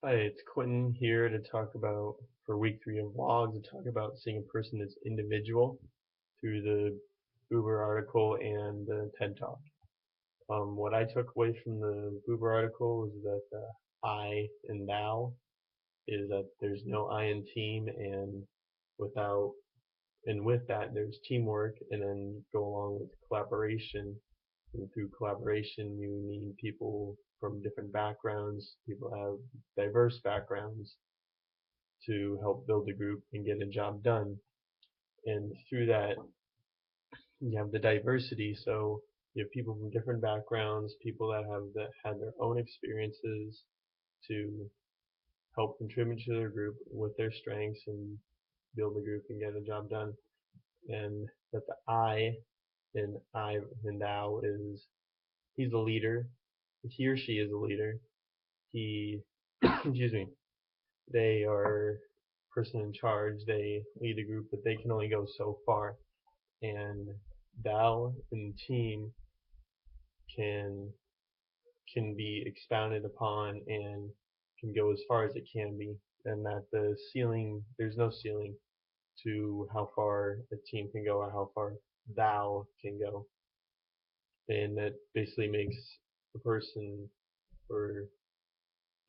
Hi, it's Quentin here to talk about, for week 3 of vlogs, to talk about seeing a person as individual through the Uber article and the TED Talk. What I took away from the Uber article is that the I in thou is that there's no I in team, and without and with that there's teamwork, and then go along with collaboration. And through collaboration, you need people from different backgrounds. People have diverse backgrounds to help build a group and get a job done. And through that, you have the diversity. So you have people from different backgrounds, people that had their own experiences to help contribute to their group with their strengths and build a group and get a job done. And that the I and thou is he's a leader. He or she is a leader. He excuse me. They are person in charge. They lead a group, but they can only go so far. And thou and team can can be expounded upon and can go as far as it can be, and that the ceiling there's no ceiling to how far a team can go or how far thou can go. And that basically makes a person or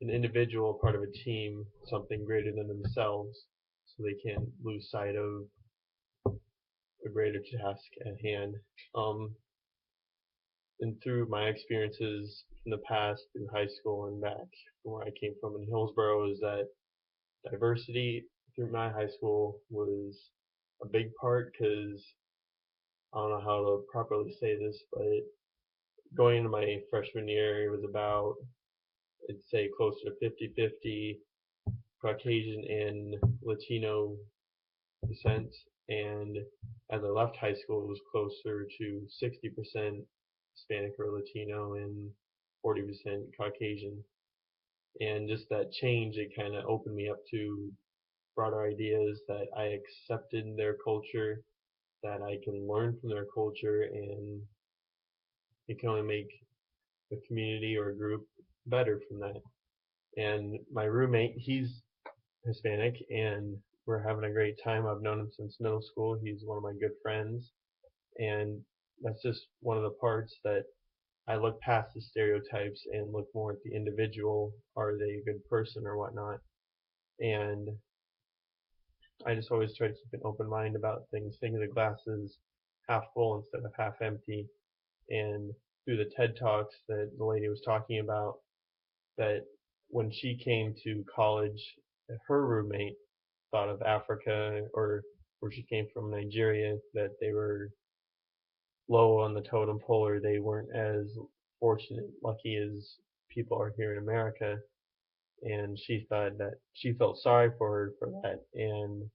an individual part of a team something greater than themselves, so they can't lose sight of a greater task at hand. Um, and through my experiences in the past, through high school and back from where I came from in Hillsborough, is that diversity through my high school was a big part because I don't know how to properly say this, but going into my freshman year, it was about, I'd say, closer to 50-50 Caucasian and Latino descent. And as I left high school, it was closer to 60% Hispanic or Latino and 40% Caucasian. And just that change, it kind of opened me up to broader ideas, that I accepted their culture, that I can learn from their culture, and it can only make a community or a group better from that. And my roommate, he's Hispanic, and we're having a great time. I've known him since middle school. He's one of my good friends, and that's just one of the parts that I look past the stereotypes and look more at the individual. Are they a good person or whatnot? And I just always try to keep an open mind about things, think of the glasses half full instead of half empty. And through the TED Talks that the lady was talking about, that when she came to college, her roommate thought of Africa, or where she came from, Nigeria, that they were low on the totem pole, or they weren't as fortunate, lucky as people are here in America. And she thought that she felt sorry for her for that, and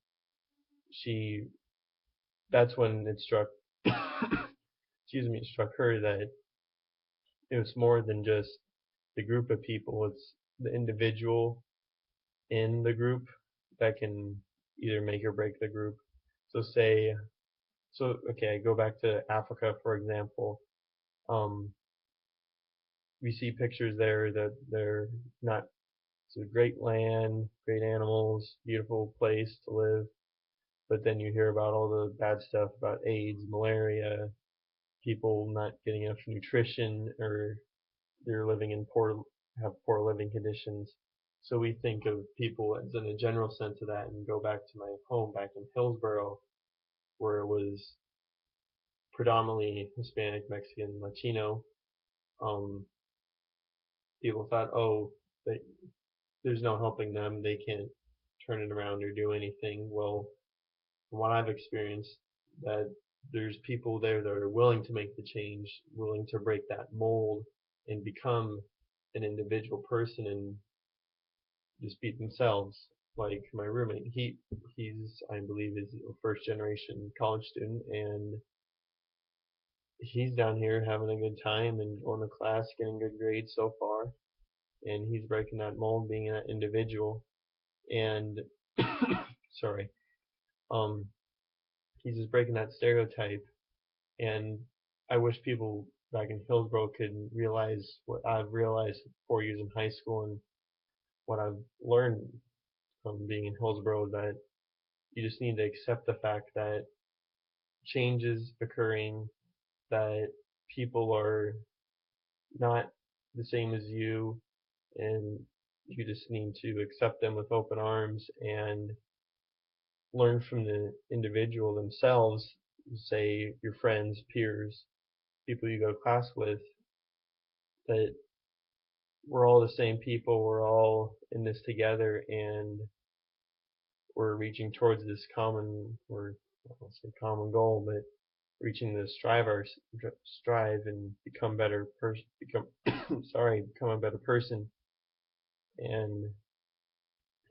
she that's when it struck excuse me, it struck her that it was more than just the group of people, it's the individual in the group that can either make or break the group. So say, okay, I go back to Africa for example. Um, we see pictures there that they're not, it's a great land, great animals, beautiful place to live, but then you hear about all the bad stuff about AIDS, malaria, people not getting enough nutrition, or they're living in have poor living conditions. So we think of people as in a general sense of that, and go back to my home back in Hillsborough, where it was predominantly Hispanic, Mexican, Latino. Um, People thought, oh, they, there's no helping them, they can't turn it around or do anything. Well, from what I've experienced, that there's people there that are willing to make the change, willing to break that mold and become an individual person and just be themselves. Like my roommate, he's I believe is a first generation college student, and he's down here having a good time and going to class, getting good grades so far, and he's breaking that mold, being that individual. And sorry, um, he's just breaking that stereotype. And I wish people back in Hillsborough could realize what I've realized 4 years in high school, and what I've learned from being in Hillsborough is that you just need to accept the fact that change is occurring, that people are not the same as you, and you just need to accept them with open arms and learn from the individual themselves, say your friends, peers, people you go to class with, that we're all the same people, we're all in this together, and we're reaching towards this common, or I won't say common goal, but reaching to strive and become better person, become become a better person, and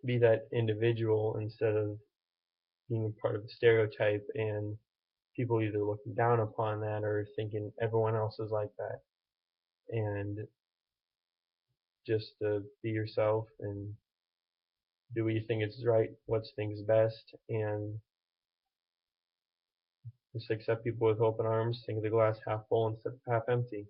be that individual instead of being a part of the stereotype and people either looking down upon that or thinking everyone else is like that. And just be yourself and do what you think is right, what's things best, and just accept people with open arms, think of the glass half full instead of half empty.